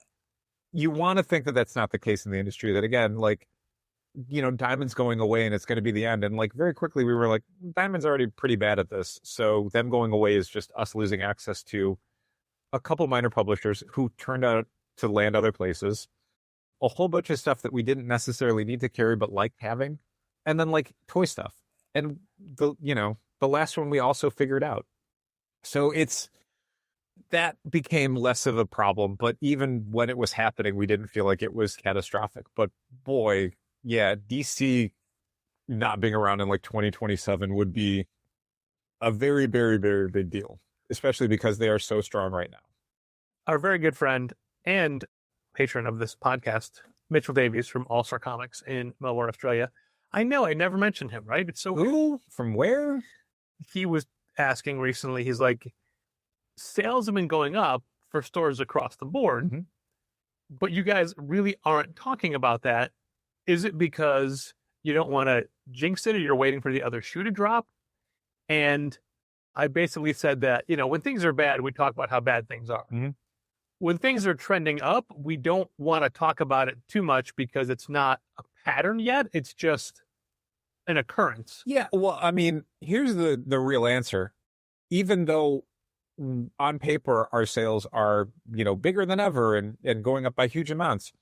you want to think that that's not the case in the industry, that again, like, Diamond's going away and it's going to be the end. And like very quickly we were like, Diamond's already pretty bad at this. So them going away is just us losing access to a couple minor publishers who turned out to land other places, a whole bunch of stuff that we didn't necessarily need to carry but liked having, and then like toy stuff. And the last one we also figured out. So that became less of a problem, but even when it was happening, we didn't feel like it was catastrophic. But boy, yeah, DC not being around in like 2027 would be a very, very, very big deal, especially because they are so strong right now. Our very good friend and patron of this podcast, Mitchell Davies from All Star Comics in Melbourne, Australia. I know I never mentioned him, right? It's so Who? From where? He was asking recently, he's like, sales have been going up for stores across the board, Mhm. but you guys really aren't talking about that. Is it because you don't want to jinx it or you're waiting for the other shoe to drop? And I basically said that, when things are bad, we talk about how bad things are. Mhm. When things are trending up, we don't want to talk about it too much because it's not a pattern yet. It's just an occurrence. Yeah. Well, I mean, here's the real answer. Even though on paper our sales are, bigger than ever and going up by huge amounts,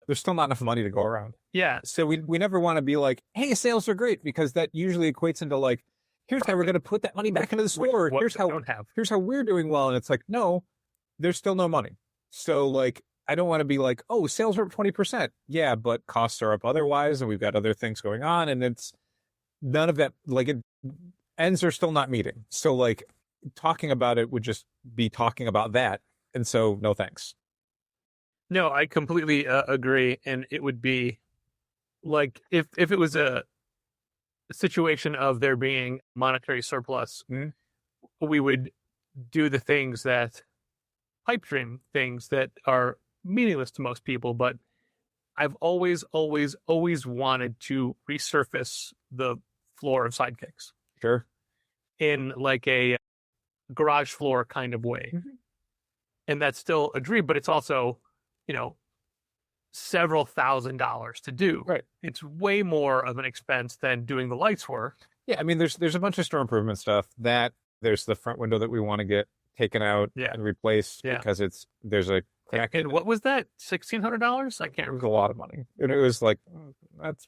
there's still not enough money to go around. Yeah. So we never want to be like, hey, sales are great, because that usually equates into like, here's how we're going to put that money back into the store. What Here's we how don't have. here's how we're doing well. And it's like, no, there's still no money. So like, I don't want to be like, oh, sales are up 20%. Yeah, but costs are up otherwise, and we've got other things going on, and it's none of that. Like, ends are still not meeting. So like, talking about it would just be talking about that. And so, no thanks. No, I completely agree. And it would be like if it was a situation of there being monetary surplus, Mhm. we would do the things that pipe dream things that are meaningless to most people. But I've always, always, always wanted to resurface the floor of sidekicks Sure. in like a garage floor kind of way. Mhm. And that's still a dream, but it's also, several $1,000s to do. Right. It's way more of an expense than doing the lights were. Yeah, I mean, there's a bunch of store improvement stuff. That there's the front window that we want to get taken out Yeah. and replaced Yeah. because there's a crack. And what was that? $1,600? I can't It was remember. a lot of money, and it was like,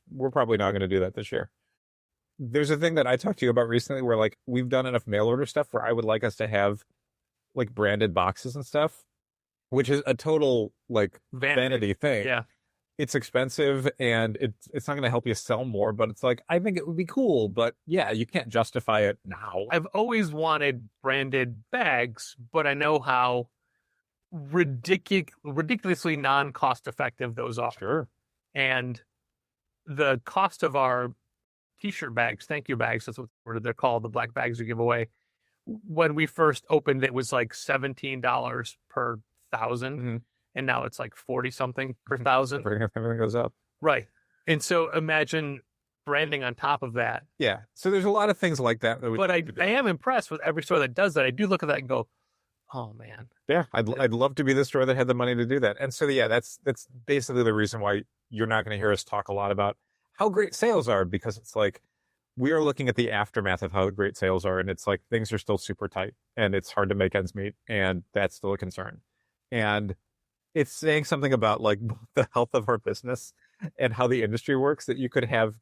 we're probably not going to do that this year. There's a thing that I talked to you about recently where like we've done enough mail order stuff where I would like us to have like branded boxes and stuff, which is a total like vanity thing. Yeah. It's expensive and it's not going to help you sell more, but it's like, I think it would be cool, but yeah, you can't justify it now. I've always wanted branded bags, but I know how ridiculously non-cost effective those are. Sure. And the cost of our t-shirt bags, thank you bags, that's what they're called, the black bags we give away. When we first opened, it was like $17 per 1,000. Mhm. And now it's like 40 something per 1,000. Everything goes up. Right. And so imagine branding on top of that. Yeah. So there's a lot of things like that. But I am impressed with every store that does that. I do look at that and go, oh man. Yeah, I'd love to be the store that had the money to do that. And so yeah, that's basically the reason why you're not going to hear us talk a lot about how great sales are, because it's like we are looking at the aftermath of how great sales are, and it's like things are still super tight and it's hard to make ends meet, and that's still a concern. And it's saying something about like the health of our business and how the industry works, that you could have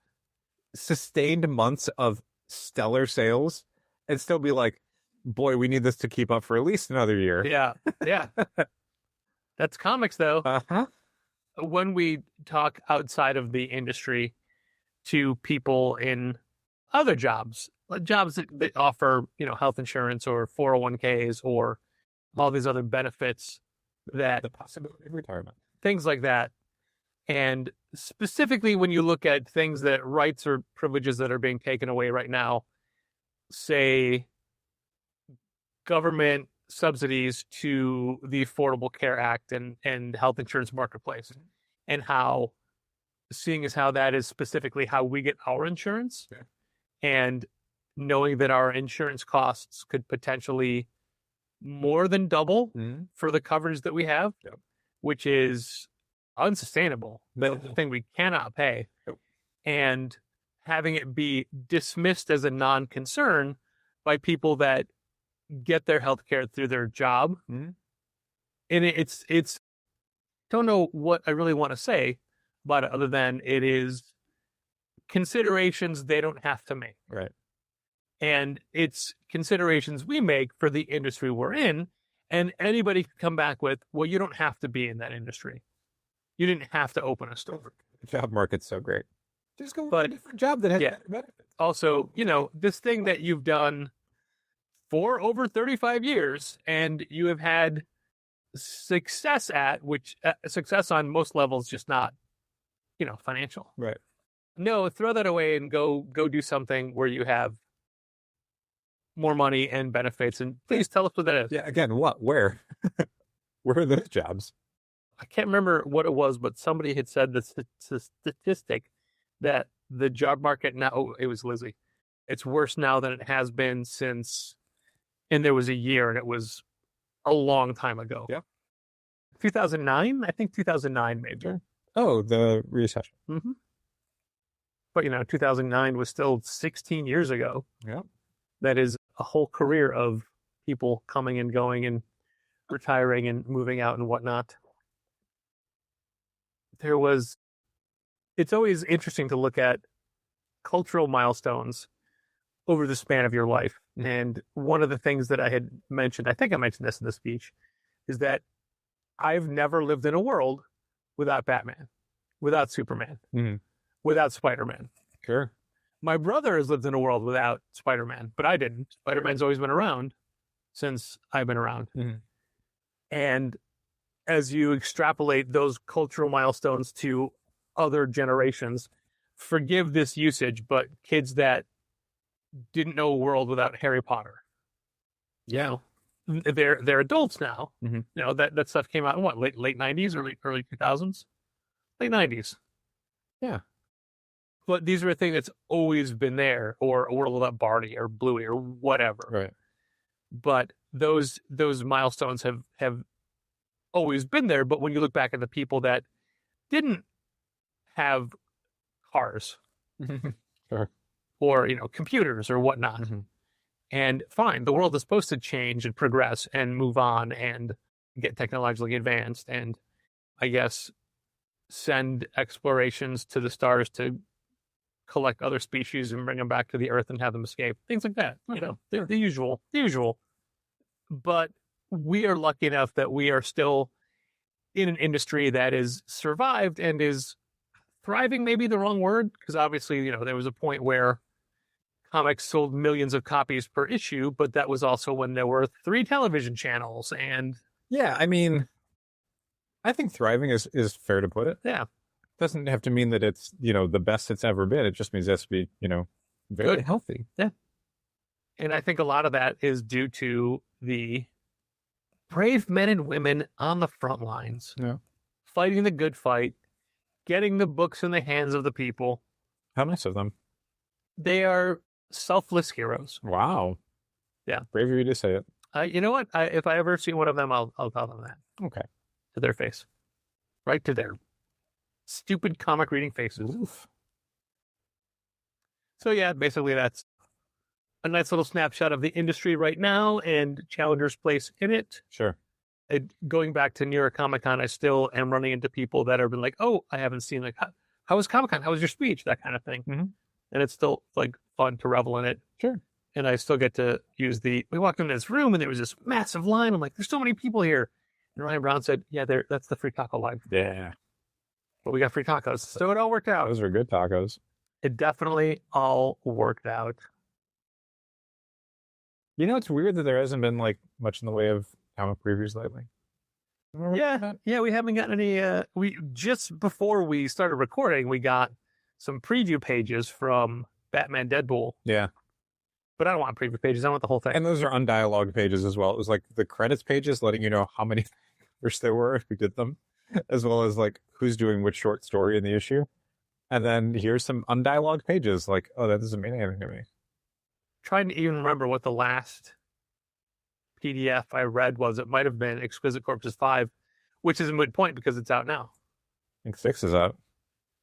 sustained months of stellar sales and still be like, boy, we need this to keep up for at least another year. Yeah. Yeah. That's comics though. Uh-huh. When we talk outside of the industry to people in other jobs that offer, health insurance or 401ks or all these other benefits, that The possibility of retirement. things like that. And specifically when you look at things that rights or privileges that are being taken away right now, say government subsidies to the Affordable Care Act and health insurance marketplace, and how seeing as how that is specifically how we get our insurance, Yeah. and knowing that our insurance costs could potentially more than double Mhm. for the coverage that we have, Yep. which is unsustainable. No. The thing we cannot pay. Nope. And having it be dismissed as a non-concern by people that get their health care through their job. Mhm. And it's don't know what I really want to say about it other than it is considerations they don't have to make. Right. And it's considerations we make for the industry we're in. And anybody can come back with, well, you don't have to be in that industry. You didn't have to open a store. The job market's so great. Just go But- with a different job that has yeah. better benefits. Also, this thing that you've done for over 35 years and you have had success at, which success on most levels, just not, financial. Right. No, throw that away and go do something where you have more money and benefits. And please tell us what that is. Yeah. Again, what? Where? Where are those jobs? I can't remember what it was, but somebody had said the statistic that the job market now, oh, it was Lizzie. It's worse now than it has been since, and there was a year, and it was a long time ago. Yeah. 2009? I think 2009 maybe. Sure. Oh, the recession. Mm-hmm. But, 2009 was still 16 years ago. Yeah. That is a whole career of people coming and going and retiring and moving out and whatnot. It's always interesting to look at cultural milestones over the span of your life. And one of the things that I had mentioned, I think I mentioned this in the speech, is that I've never lived in a world without Batman, without Superman, without Spider-Man. Sure. My brother has lived in a world without Spider-Man, but I didn't. Spider-Man's always been around since I've been around. And as you extrapolate those cultural milestones to other generations, forgive this usage, but kids that didn't know a world without Harry Potter, they're adults now. That stuff came out in what, late 90s, early 2000s, late 90s. Yeah. But these are a thing that's always been there, or a world without Barney or Bluey or whatever. Right. But those milestones have always been there. But when you look back at the people that didn't have cars, Sure. or computers or whatnot, and fine, the world is supposed to change and progress and move on and get technologically advanced, and I guess send explorations to the stars to collect other species and bring them back to the Earth and have them escape, things like that. The usual. But we are lucky enough that we are still in an industry that is survived and is thriving, maybe the wrong word, because obviously, there was a point where comics sold millions of copies per issue, but that was also when there were 3 television channels. And yeah, I mean, I think thriving is fair to put it. Yeah. Doesn't have to mean that it's, the best it's ever been. It just means it has to be, very good, healthy. Yeah. And I think a lot of that is due to the brave men and women on the front lines, fighting the good fight, getting the books in the hands of the people. How nice of them. They are selfless heroes. Wow. Yeah. Brave of you to say it. You know what? If I ever see one of them, I'll tell them that. Okay. To their face. Right to their stupid comic reading faces. Oof. So yeah, basically that's a nice little snapshot of the industry right now and Challenger's place in it. Sure. Going back to New York Comic Con, I still am running into people that have been like, oh, I haven't seen, like, how was Comic Con? How was your speech? That kind of thing. And it's still like fun to revel in it. Sure. And I still get to use we walked into this room and there was this massive line. I'm like, there's so many people here. And Ryan Brown said, yeah, that's the free taco line. Yeah. But we got free tacos. So it all worked out. Those are good tacos. It definitely all worked out. It's weird that there hasn't been like much in the way of comic previews lately. Yeah, we haven't gotten any. We just before we started recording, we got some preview pages from Batman Deadpool. Yeah. But I don't want preview pages. I want the whole thing. And those are undialogued pages as well. It was like the credits pages letting you know how many figures there were if we did them, as well as like who's doing which short story in the issue. And then here's some undialogued pages like, oh, that doesn't mean anything to me. Trying to even remember what the last PDF I read was. It might have been Exquisite Corpses 5, which is a moot point because it's out now. I think 6 is out.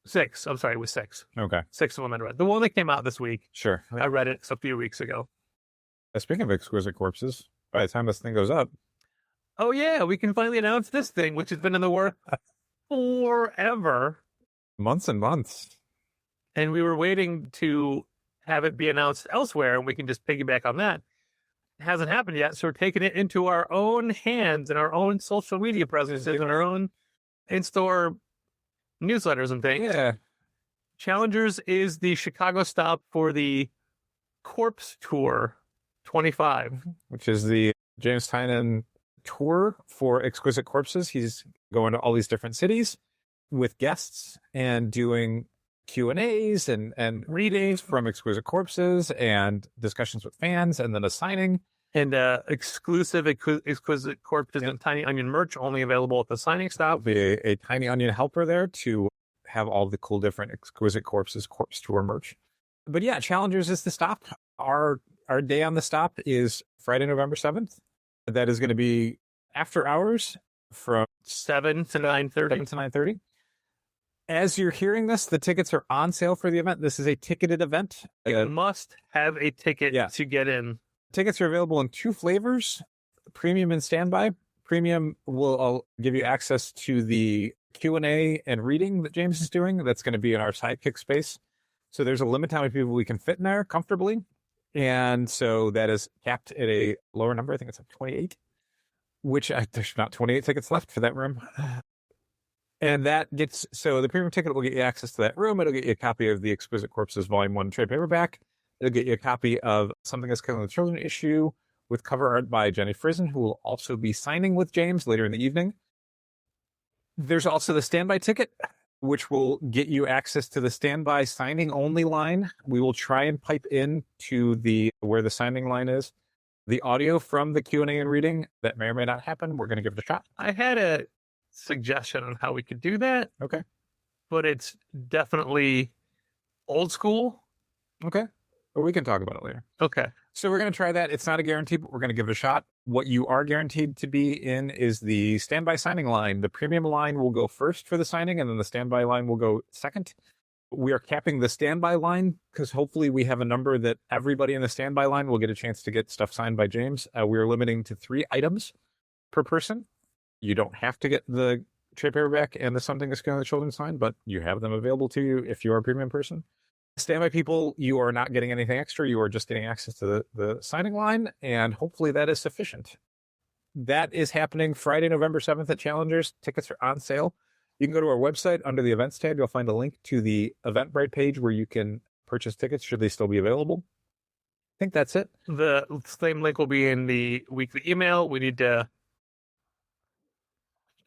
6. I'm sorry, it was 6. Okay. 6 of them I read. The one that came out this week. Sure. I read it a few weeks ago. Speaking of Exquisite Corpses, by the time this thing goes up. Oh, yeah, we can finally announce this thing, which has been in the works forever. Months and months. And we were waiting to have it be announced elsewhere, and we can just piggyback on that. It hasn't happened yet, so we're taking it into our own hands and our own social media presences and our own in-store newsletters and things. Yeah. Challengers is the Chicago stop for the Corpse Tour 25. Which is the James Tynion tour for Exquisite Corpses. He's going to all these different cities with guests and doing Q&As and readings from Exquisite Corpses and discussions with fans, and then a signing. And exclusive Exquisite Corpses and Tiny Onion merch only available at the signing stop. There'll be a Tiny Onion helper there to have all the cool different Exquisite Corpses Corpse Tour merch. But yeah, Challengers is the stop. Our day on the stop is Friday, November 7th. That is going to be after hours from 7 to 9:30. 7 to 9:30. As you're hearing this, the tickets are on sale for the event. This is a ticketed event. You must have a ticket Yeah. to get in. Tickets are available in 2 flavors, premium and standby. Premium will give you access to the Q&A and reading that James is doing. That's going to be in our sidekick space. So there's a limit to how many people we can fit in there comfortably. And so that is capped at a lower number. I think it's at 28, which there's not 28 tickets left for that room. And that gets, so the premium ticket will get you access to that room. It'll get you a copy of the Exquisite Corpses Volume 1 trade paperback. It'll get you a copy of Something That's Killing the Children issue with cover art by Jenny Frison, who will also be signing with James later in the evening. There's also the standby ticket, which will get you access to the standby signing only line. We will try and pipe in to where the signing line is the audio from the Q&A and reading. That may or may not happen. We're going to give it a shot. I had a suggestion on how we could do that. Okay. But it's definitely old school. Okay. But we can talk about it later. Okay. So we're going to try that. It's not a guarantee, but we're going to give it a shot. What you are guaranteed to be in is the standby signing line. The premium line will go first for the signing, and then the standby line will go second. We are capping the standby line because hopefully we have a number that everybody in the standby line will get a chance to get stuff signed by James. We're limiting to 3 items per person. You don't have to get the trade paperback and the Something That's Killing the Children signed, but you have them available to you if you are a premium person. Standby people, you are not getting anything extra. You are just getting access to the signing line, and hopefully that is sufficient. That is happening Friday, November 7th at Challengers. Tickets are on sale. You can go to our website under the events tab. You'll find a link to the Eventbrite page where you can purchase tickets should they still be available. I think that's it. The same link will be in the weekly email. We need to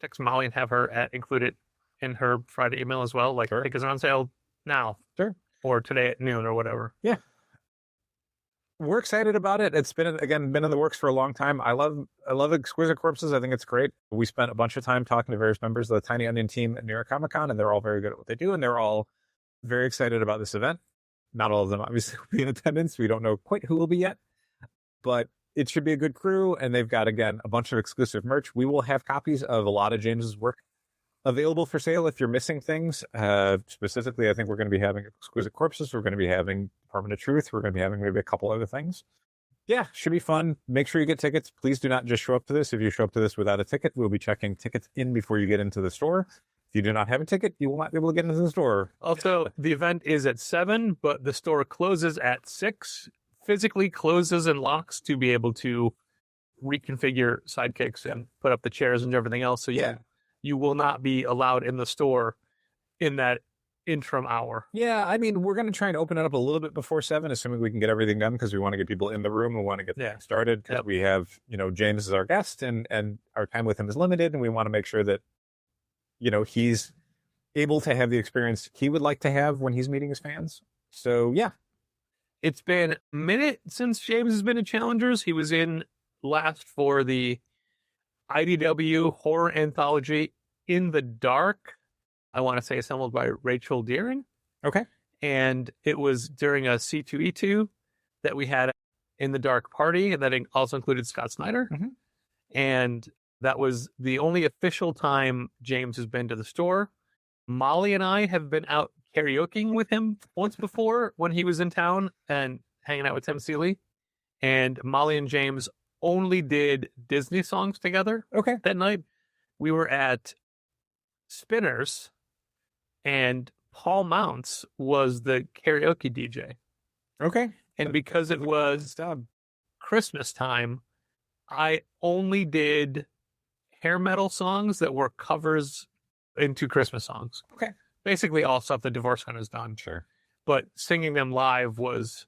text Molly and have her include it in her Friday email as well. Like, tickets are on sale now. Sure. Or today at noon or whatever. Yeah. We're excited about it. It's been in the works for a long time. I love Exquisite Corpses. I think it's great. We spent a bunch of time talking to various members of the Tiny Onion team at New York Comic Con, and they're all very good at what they do, and they're all very excited about this event. Not all of them obviously will be in attendance. We don't know quite who will be yet, but it should be a good crew, and they've got, again, a bunch of exclusive merch. We will have copies of a lot of James's work available for sale if you're missing things. Specifically, I think we're going to be having Exquisite Corpses. We're going to be having Department of Truth. We're going to be having maybe a couple other things. Yeah, should be fun. Make sure you get tickets. Please do not just show up to this. If you show up to this without a ticket, we'll be checking tickets in before you get into the store. If you do not have a ticket, you will not be able to get into the store. Also, the event is at 7, but the store closes at 6. Physically closes and locks to be able to reconfigure sidekicks and put up the chairs and everything else. So you will not be allowed in the store in that interim hour. Yeah, I mean, we're going to try and open it up a little bit before 7, assuming we can get everything done, because we want to get people in the room. We want to get things started, because we have, James as our guest, and our time with him is limited, and we want to make sure that, he's able to have the experience he would like to have when he's meeting his fans. So, yeah. It's been a minute since James has been at Challengers. He was in last for the IDW horror anthology In the Dark, I want to say assembled by Rachel Deering. Okay. And it was during a C2E2 that we had In the Dark party, and that also included Scott Snyder. Mm-hmm. And that was the only official time James has been to the store. Molly and I have been out karaokeing with him once before when he was in town and hanging out with Tim Seeley. And Molly and James only did Disney songs together. Okay. That night we were at Spinners, and Paul Mounts was the karaoke DJ. Okay. And because it was Christmas time, I only did hair metal songs that were covers into Christmas songs. Okay. Basically all stuff that Divorce Gun has done. Sure. But singing them live was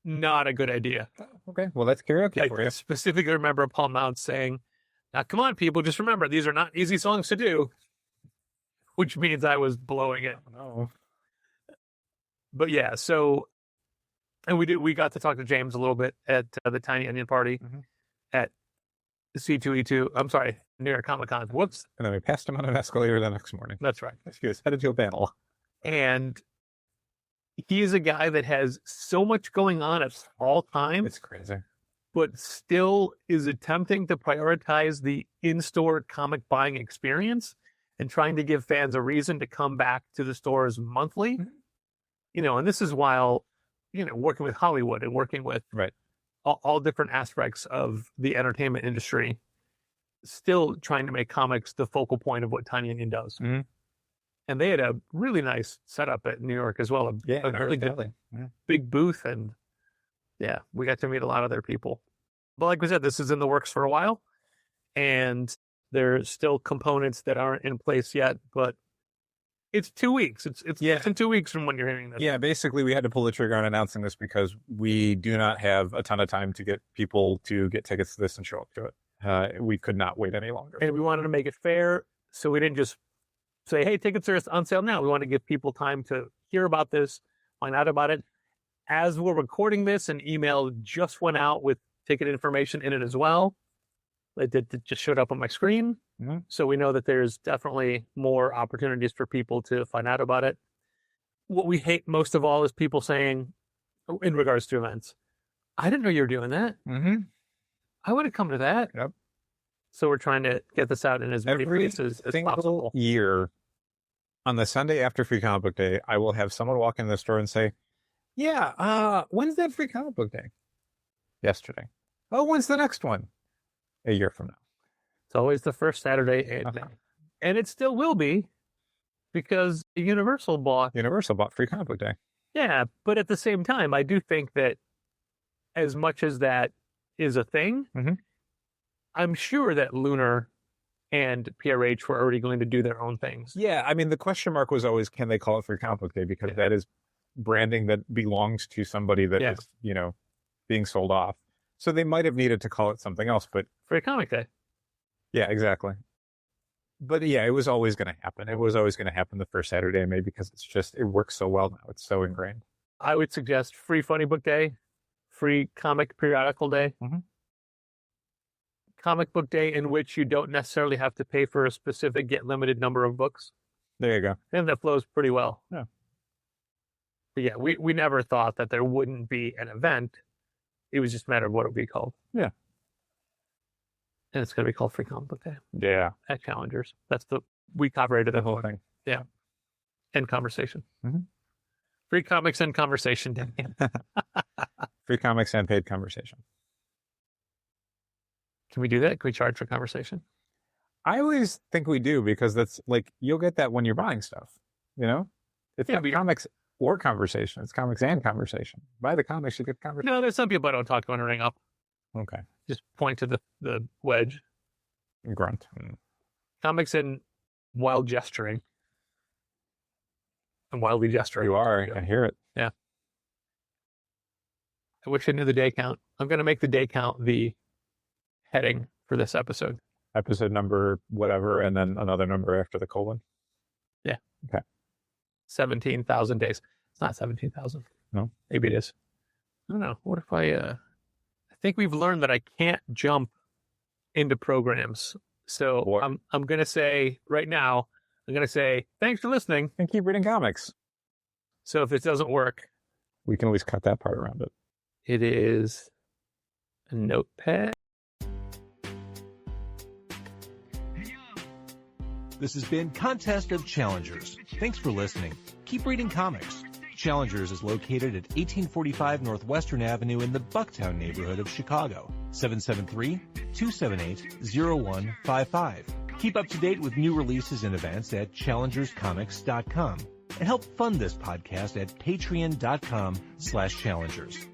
not a good idea. Okay. Well, that's karaoke for you. I specifically remember Paul Mounts saying, "Now, come on, people, just remember, these are not easy songs to do," which means I was blowing it. No. But yeah, so, and we got to talk to James a little bit at the Tiny Onion party at C2E2. I'm sorry, New York Comic Con. Whoops. And then we passed him on an escalator the next morning. That's right. He was headed to a panel. And he is a guy that has so much going on at all times. It's crazy. But still is attempting to prioritize the in-store comic buying experience and trying to give fans a reason to come back to the stores monthly. And this is while, working with Hollywood and working with all different aspects of the entertainment industry, still trying to make comics the focal point of what Tiny Onion does. And they had a really nice setup at New York as well. A really good, big booth. And yeah, we got to meet a lot of their people. But like we said, this is in the works for a while. And there's still components that aren't in place yet, but it's 2 weeks. It's in 2 weeks from when you're hearing this. Yeah, basically we had to pull the trigger on announcing this because we do not have a ton of time to get people to get tickets to this and show up to it. We could not wait any longer. And we wanted to make it fair, so we didn't just say, hey, tickets are on sale now. We want to give people time to hear about this, find out about it. As we're recording this, an email just went out with ticket information in it as well. It just showed up on my screen. So we know that there's definitely more opportunities for people to find out about it. What we hate most of all is people saying, in regards to events, I didn't know you were doing that. I would have come to that. Yep. So we're trying to get this out in as many places as possible. Year, on the Sunday after Free Comic Book Day, I will have someone walk in the store and say, when's that Free Comic Book Day? Yesterday. Oh, when's the next one? A year from now. It's always the first Saturday in May. And it still will be, because Universal bought Free Comic Book Day. Yeah, but at the same time, I do think that as much as that is a thing, I'm sure that Lunar and PRH were already going to do their own things. Yeah, I mean, the question mark was always, can they call it Free Comic Book Day? Because that is branding that belongs to somebody that is, being sold off. So they might have needed to call it something else, but Free Comic Day. Yeah, exactly. But yeah, it was always going to happen. It was always going to happen the first Saturday in May because it works so well now. It's so ingrained. I would suggest Free Funny Book Day, Free Comic Periodical Day, Comic Book Day in which you don't necessarily have to pay for a specific yet limited number of books. There you go. And that flows pretty well. Yeah. But yeah, we never thought that there wouldn't be an event. It was just a matter of what it would be called. Yeah. And it's going to be called Free Comic Book Day. Yeah. At Challengers. We copyrighted the whole thing. Yeah. End conversation. Free Comics and Conversation Day. Free Comics and Paid Conversation. Can we do that? Can we charge for conversation? I always think we do, because that's like, you'll get that when you're buying stuff, It's not comics or conversation. It's comics and conversation. Buy the comics, you get conversation. No, there's some people I don't talk to on a ring up. Okay. Just point to the wedge. Grunt. Comics and wild gesturing. I'm wildly gesturing. You are. I hear it. Yeah. I wish I knew the day count. I'm going to make the day count the heading for this episode. Episode number whatever, and then another number after the colon. Yeah. Okay. 17,000 days. It's not 17,000. No. Maybe it is. I don't know. What if I think we've learned that I can't jump into programs. So I'm going to say right now, thanks for listening. And keep reading comics. So if it doesn't work, we can at least cut that part around it. It is a notepad. This has been Contest of Challengers. Thanks for listening. Keep reading comics. Challengers is located at 1845 Northwestern Avenue in the Bucktown neighborhood of Chicago. 773-278-0155. Keep up to date with new releases and events at challengerscomics.com. And help fund this podcast at patreon.com/challengers.